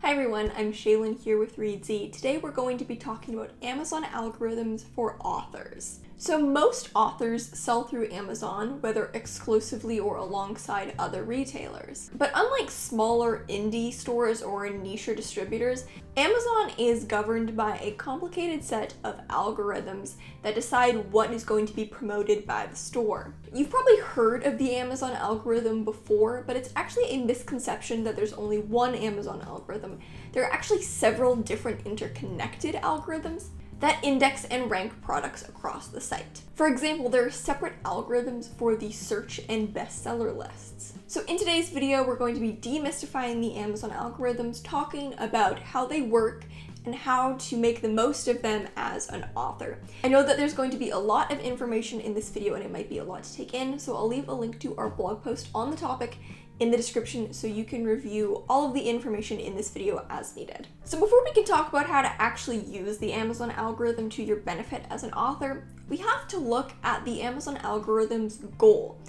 Hi everyone, I'm Shaylin here with Reedsy. Today we're going to be talking about Amazon algorithms for authors. So most authors sell through Amazon, whether exclusively or alongside other retailers. But unlike smaller indie stores or niche distributors, Amazon is governed by a complicated set of algorithms that decide what is going to be promoted by the store. You've probably heard of the Amazon algorithm before, but it's actually a misconception that there's only one Amazon algorithm. There are actually several different interconnected algorithms that index and rank products across the site. For example, there are separate algorithms for the search and bestseller lists. So in today's video, we're going to be demystifying the Amazon algorithms, talking about how they work and how to make the most of them as an author. I know that there's going to be a lot of information in this video and it might be a lot to take in, so I'll leave a link to our blog post on the topic in the description so you can review all of the information in this video as needed. So before we can talk about how to actually use the Amazon algorithm to your benefit as an author, we have to look at the Amazon algorithm's goal.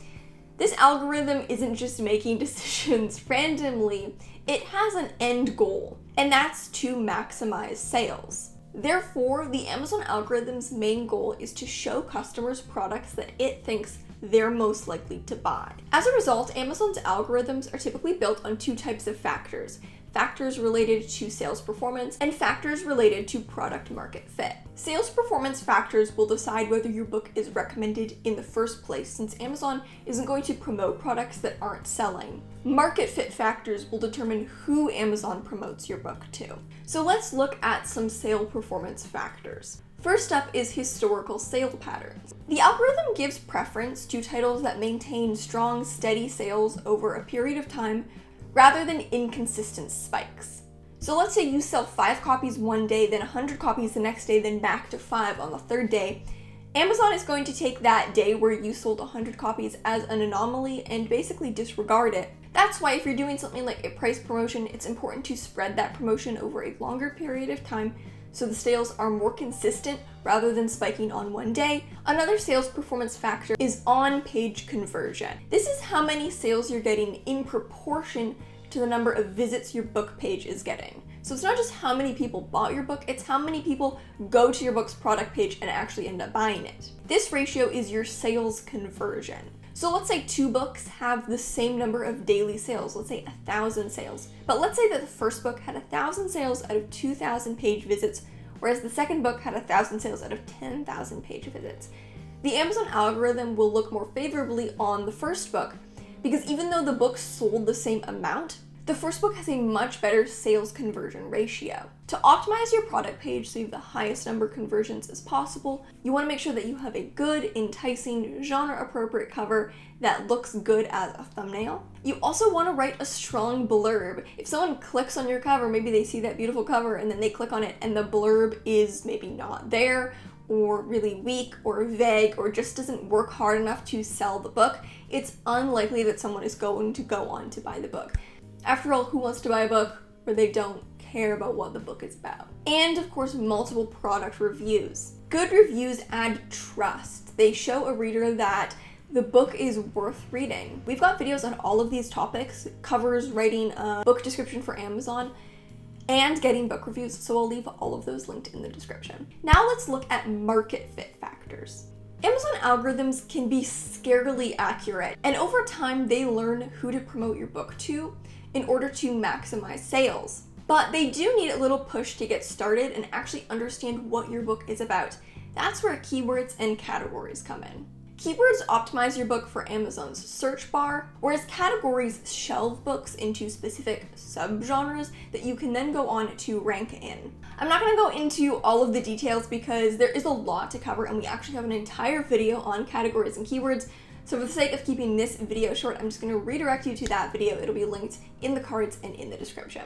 This algorithm isn't just making decisions randomly, it has an end goal, and that's to maximize sales. Therefore, the Amazon algorithm's main goal is to show customers products that it thinks they're most likely to buy. As a result, Amazon's algorithms are typically built on two types of factors: factors related to sales performance and factors related to product market fit. Sales performance factors will decide whether your book is recommended in the first place, since Amazon isn't going to promote products that aren't selling. Market fit factors will determine who Amazon promotes your book to. So let's look at some sale performance factors. First up is historical sale patterns. The algorithm gives preference to titles that maintain strong, steady sales over a period of time rather than inconsistent spikes. So let's say you sell 5 copies one day, then 100 copies the next day, then back to 5 on the third day. Amazon is going to take that day where you sold 100 copies as an anomaly and basically disregard it. That's why if you're doing something like a price promotion, it's important to spread that promotion over a longer period of time so the sales are more consistent rather than spiking on one day. Another sales performance factor is on-page conversion. This is how many sales you're getting in proportion to the number of visits your book page is getting. So it's not just how many people bought your book, it's how many people go to your book's product page and actually end up buying it. This ratio is your sales conversion. So let's say 2 books have the same number of daily sales, let's say 1,000 sales. But let's say that the first book had 1,000 sales out of 2,000 page visits, whereas the second book had 1,000 sales out of 10,000 page visits. The Amazon algorithm will look more favorably on the first book, because even though the books sold the same amount, the first book has a much better sales conversion ratio. To optimize your product page so you have the highest number of conversions as possible, you want to make sure that you have a good, enticing, genre-appropriate cover that looks good as a thumbnail. You also want to write a strong blurb. If someone clicks on your cover, maybe they see that beautiful cover and then they click on it and the blurb is maybe not there, or really weak or vague, or just doesn't work hard enough to sell the book, it's unlikely that someone is going to go on to buy the book. After all, who wants to buy a book where they don't care about what the book is about? And of course, multiple product reviews. Good reviews add trust. They show a reader that the book is worth reading. We've got videos on all of these topics: covers, writing a book description for Amazon, and getting book reviews, so I'll leave all of those linked in the description. Now let's look at market fit factors. Amazon algorithms can be scarily accurate, and over time they learn who to promote your book to in order to maximize sales. But they do need a little push to get started and actually understand what your book is about. That's where keywords and categories come in. Keywords optimize your book for Amazon's search bar, whereas categories shelve books into specific subgenres that you can then go on to rank in. I'm not going to go into all of the details because there is a lot to cover and we actually have an entire video on categories and keywords. So for the sake of keeping this video short, I'm just going to redirect you to that video. It'll be linked in the cards and in the description.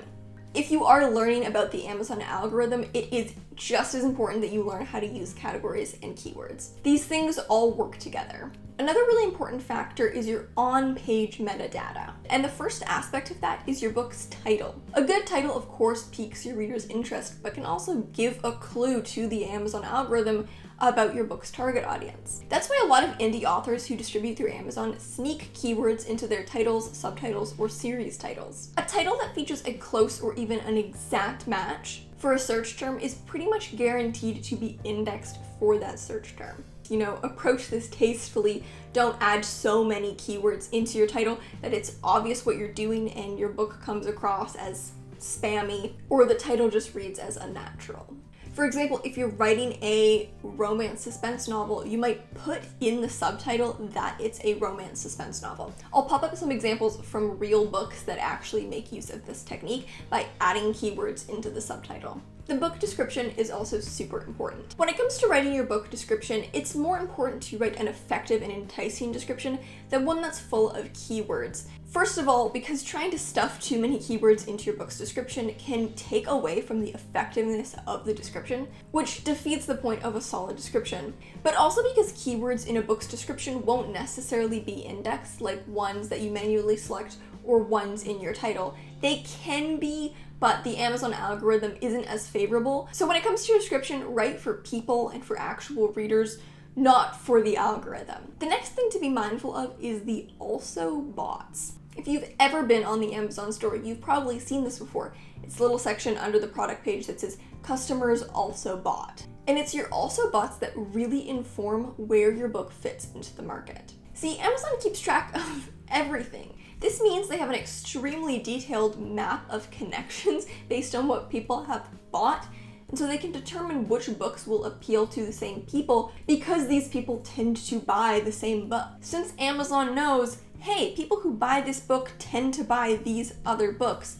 If you are learning about the Amazon algorithm, it is just as important that you learn how to use categories and keywords. These things all work together. Another really important factor is your on-page metadata. And the first aspect of that is your book's title. A good title, of course, piques your reader's interest, but can also give a clue to the Amazon algorithm about your book's target audience. That's why a lot of indie authors who distribute through Amazon sneak keywords into their titles, subtitles, or series titles. A title that features a close or even an exact match for a search term is pretty much guaranteed to be indexed for that search term. You know, approach this tastefully. Don't add so many keywords into your title that it's obvious what you're doing and your book comes across as spammy, or the title just reads as unnatural. For example, if you're writing a romance suspense novel, you might put in the subtitle that it's a romance suspense novel. I'll pop up some examples from real books that actually make use of this technique by adding keywords into the subtitle. The book description is also super important. When it comes to writing your book description, it's more important to write an effective and enticing description than one that's full of keywords. First of all, because trying to stuff too many keywords into your book's description can take away from the effectiveness of the description, which defeats the point of a solid description. But also because keywords in a book's description won't necessarily be indexed like ones that you manually select or ones in your title. They can be, but the Amazon algorithm isn't as favorable. So when it comes to your description, write for people and for actual readers, not for the algorithm. The next thing to be mindful of is the also bots. If you've ever been on the Amazon store, you've probably seen this before. It's a little section under the product page that says customers also bought. And it's your also bots that really inform where your book fits into the market. See, Amazon keeps track of everything. This means they have an extremely detailed map of connections based on what people have bought, and so they can determine which books will appeal to the same people because these people tend to buy the same book. Since Amazon knows, hey, people who buy this book tend to buy these other books,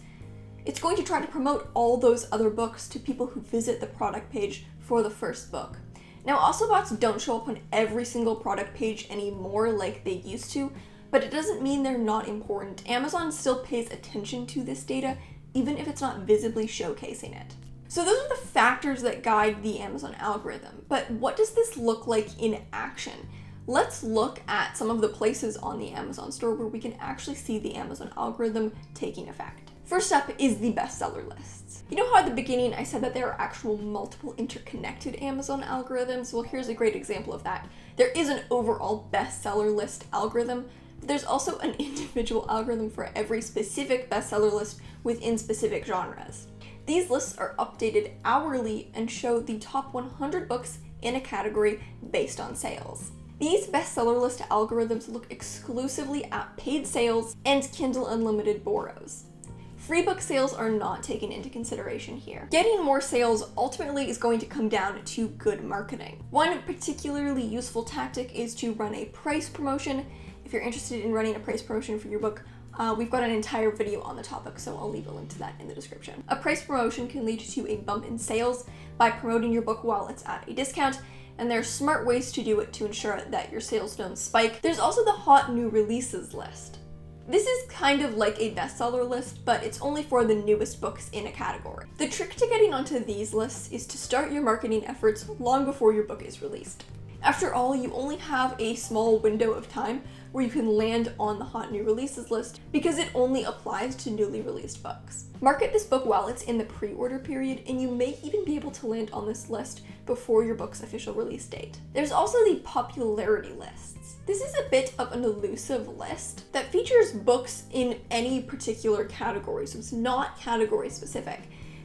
it's going to try to promote all those other books to people who visit the product page for the first book. Now, also bots don't show up on every single product page anymore like they used to, but it doesn't mean they're not important. Amazon still pays attention to this data, even if it's not visibly showcasing it. So those are the factors that guide the Amazon algorithm, but what does this look like in action? Let's look at some of the places on the Amazon store where we can actually see the Amazon algorithm taking effect. First up is the bestseller lists. You know how at the beginning I said that there are actual multiple interconnected Amazon algorithms? Well, here's a great example of that. There is an overall bestseller list algorithm, but there's also an individual algorithm for every specific bestseller list within specific genres. These lists are updated hourly and show the top 100 books in a category based on sales. These bestseller list algorithms look exclusively at paid sales and Kindle Unlimited borrows. Free book sales are not taken into consideration here. Getting more sales ultimately is going to come down to good marketing. One particularly useful tactic is to run a price promotion. If you're interested in running a price promotion for your book, we've got an entire video on the topic, so I'll leave a link to that in the description. A price promotion can lead to a bump in sales by promoting your book while it's at a discount, and there are smart ways to do it to ensure that your sales don't spike. There's also the hot new releases list. This is kind of like a bestseller list, but it's only for the newest books in a category. The trick to getting onto these lists is to start your marketing efforts long before your book is released. After all, you only have a small window of time where you can land on the hot new releases list because it only applies to newly released books. Market this book while it's in the pre-order period, and you may even be able to land on this list before your book's official release date. There's also the popularity lists. This is a bit of an elusive list that features books in any particular category, so it's not category specific.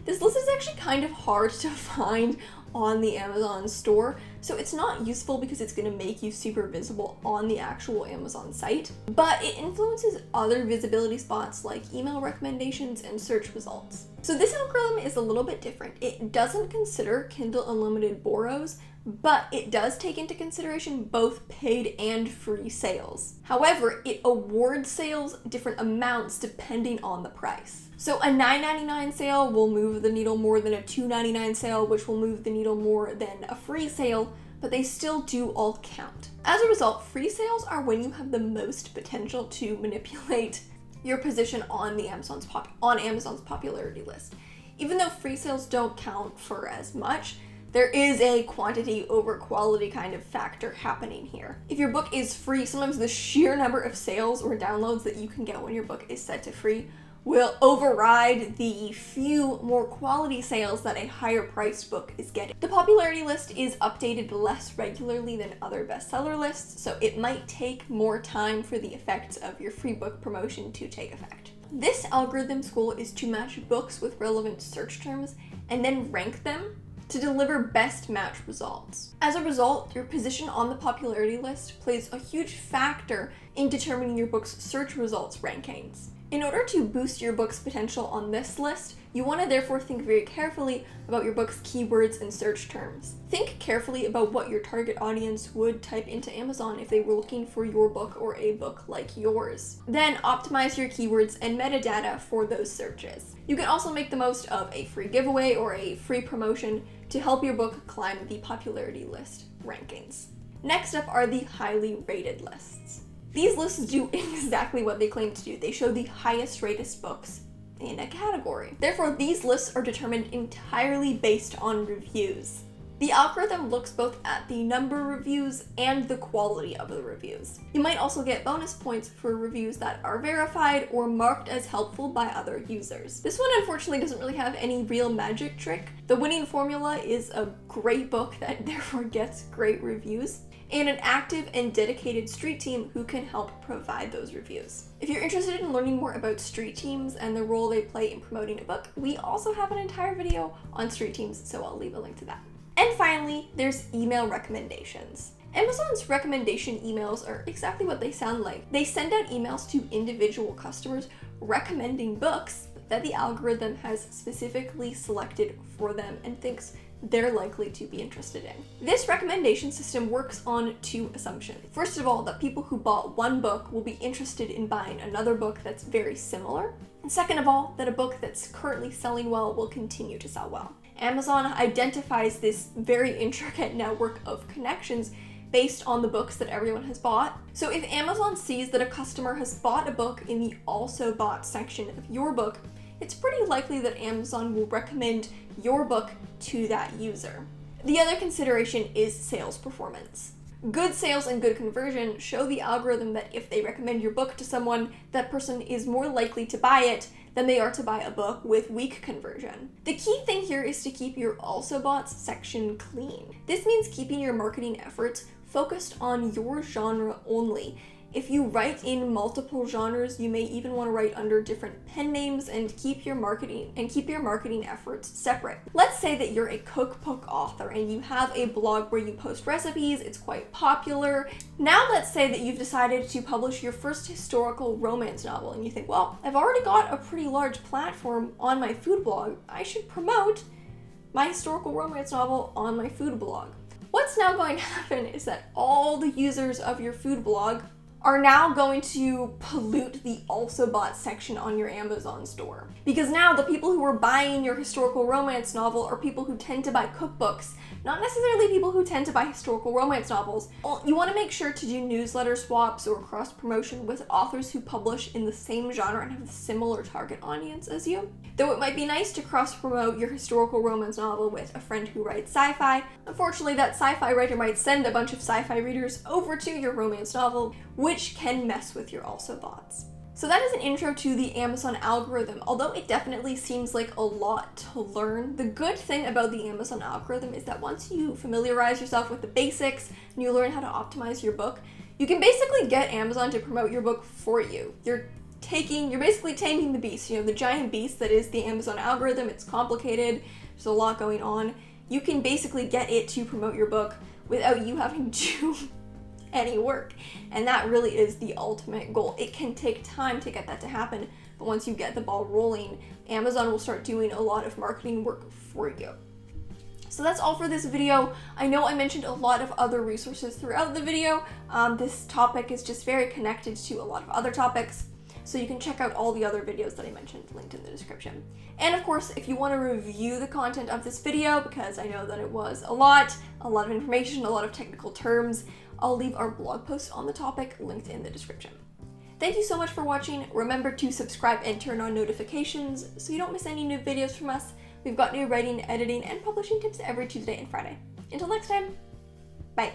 This list is actually kind of hard to find on the Amazon store, so it's not useful because it's going to make you super visible on the actual Amazon site, but it influences other visibility spots like email recommendations and search results. So this algorithm is a little bit different. It doesn't consider Kindle Unlimited borrows, but it does take into consideration both paid and free sales. However, it awards sales different amounts depending on the price. So a $9.99 sale will move the needle more than a $2.99 sale, which will move the needle more than a free sale, but they still do all count. As a result, free sales are when you have the most potential to manipulate your position on Amazon's popularity list. Even though free sales don't count for as much, there is a quantity over quality kind of factor happening here. If your book is free, sometimes the sheer number of sales or downloads that you can get when your book is set to free will override the few more quality sales that a higher priced book is getting. The popularity list is updated less regularly than other bestseller lists, so it might take more time for the effects of your free book promotion to take effect. This algorithm's goal is to match books with relevant search terms and then rank them to deliver best match results. As a result, your position on the popularity list plays a huge factor in determining your book's search results rankings. In order to boost your book's potential on this list, you want to therefore think very carefully about your book's keywords and search terms. Think carefully about what your target audience would type into Amazon if they were looking for your book or a book like yours. Then optimize your keywords and metadata for those searches. You can also make the most of a free giveaway or a free promotion to help your book climb the popularity list rankings. Next up are the highly rated lists. These lists do exactly what they claim to do. They show the highest rated books in a category. Therefore, these lists are determined entirely based on reviews. The algorithm looks both at the number of reviews and the quality of the reviews. You might also get bonus points for reviews that are verified or marked as helpful by other users. This one unfortunately doesn't really have any real magic trick. The winning formula is a great book that therefore gets great reviews, and an active and dedicated street team who can help provide those reviews. If you're interested in learning more about street teams and the role they play in promoting a book, we also have an entire video on street teams, so I'll leave a link to that. And finally, there's email recommendations. Amazon's recommendation emails are exactly what they sound like. They send out emails to individual customers recommending books that the algorithm has specifically selected for them and thinks they're likely to be interested in. This recommendation system works on two assumptions. First of all, that people who bought one book will be interested in buying another book that's very similar. And second of all, that a book that's currently selling well will continue to sell well. Amazon identifies this very intricate network of connections based on the books that everyone has bought. So if Amazon sees that a customer has bought a book in the also bought section of your book, it's pretty likely that Amazon will recommend your book to that user. The other consideration is sales performance. Good sales and good conversion show the algorithm that if they recommend your book to someone, that person is more likely to buy it than they are to buy a book with weak conversion. The key thing here is to keep your also bought section clean. This means keeping your marketing efforts focused on your genre only. If you write in multiple genres, you may even want to write under different pen names and keep your marketing efforts separate. Let's say that you're a cookbook author and you have a blog where you post recipes, it's quite popular. Now let's say that you've decided to publish your first historical romance novel and you think, well, I've already got a pretty large platform on my food blog. I should promote my historical romance novel on my food blog. What's now going to happen is that all the users of your food blog are now going to pollute the also bought section on your Amazon store. Because now the people who are buying your historical romance novel are people who tend to buy cookbooks, not necessarily people who tend to buy historical romance novels. Well, you want to make sure to do newsletter swaps or cross promotion with authors who publish in the same genre and have a similar target audience as you. Though it might be nice to cross promote your historical romance novel with a friend who writes sci-fi, unfortunately that sci-fi writer might send a bunch of sci-fi readers over to your romance novel, which can mess with your also boughts. So that is an intro to the Amazon algorithm. Although it definitely seems like a lot to learn, the good thing about the Amazon algorithm is that once you familiarize yourself with the basics and you learn how to optimize your book, you can basically get Amazon to promote your book for you. You're basically taming the beast, the giant beast that is the Amazon algorithm. It's complicated, there's a lot going on. You can basically get it to promote your book without you having to any work, and that really is the ultimate goal. It can take time to get that to happen, but once you get the ball rolling, Amazon will start doing a lot of marketing work for you. So that's all for this video. I know I mentioned a lot of other resources throughout the video. This topic is just very connected to a lot of other topics, so you can check out all the other videos that I mentioned linked in the description. And of course, if you want to review the content of this video, because I know that it was a lot of information, a lot of technical terms, I'll leave our blog post on the topic linked in the description. Thank you so much for watching. Remember to subscribe and turn on notifications so you don't miss any new videos from us. We've got new writing, editing, and publishing tips every Tuesday and Friday. Until next time, bye.